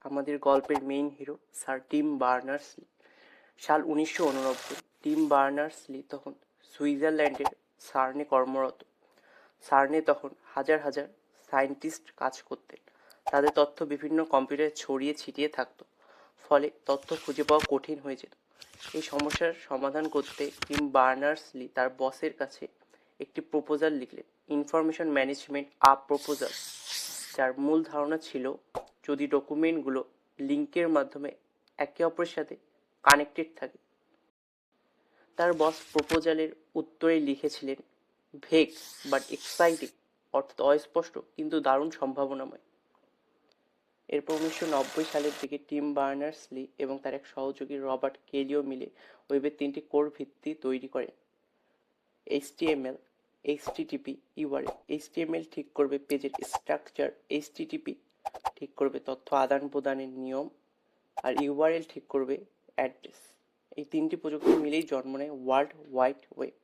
আমাদের গল্পের main hero sir team Berners-Lee. সাল 1989। টিম বার্নার্স-লি তখন সুইজারল্যান্ডের সার্নে কর্মরত। সার্নে তখন হাজার হাজার সায়েন্টিস্ট কাজ করতেন। তাদের তথ্য বিভিন্ন কম্পিউটারে ছড়িয়ে ছিটিয়ে থাকতো, ফলে তথ্য খুঁজে পাওয়া কঠিন হয়ে যেত। এই সমস্যার সমাধান করতে টিম বার্নার্স-লি তার বসের কাছে একটি প্রপোজাল লিখলেন, ইনফরমেশন ম্যানেজমেন্ট প্রপোজাল, যার মূল ধারণা ছিল যদি ডকুমেন্টগুলো লিঙ্কের মাধ্যমে একে অপরের সাথে কানেক্টেড থাকে। তার বস প্রপোজালের উত্তরে লিখেছিলেন, ভেগ বাট এক্সাইটিং, অর্থাৎ অস্পষ্ট কিন্তু দারুণ সম্ভাবনাময়। এরপর 1990 সালের দিকে টিম বার্নার্স-লি এবং তার এক সহযোগী রবার্ট কেলিও মিলে ওয়েবের 3টি কোর ভিত্তি তৈরি করেন। HTML, HTTP, URL। HTML ঠিক করবে পেজের স্ট্রাকচার, HTTP ঠিক করবে তথ্য আদান প্রদানের নিয়ম, আর URL ঠিক করবে অ্যাড্রেস। এই 3টি প্রযুক্তি মিলেই জন্ম নেয় ওয়ার্ল্ড ওয়াইড ওয়েব।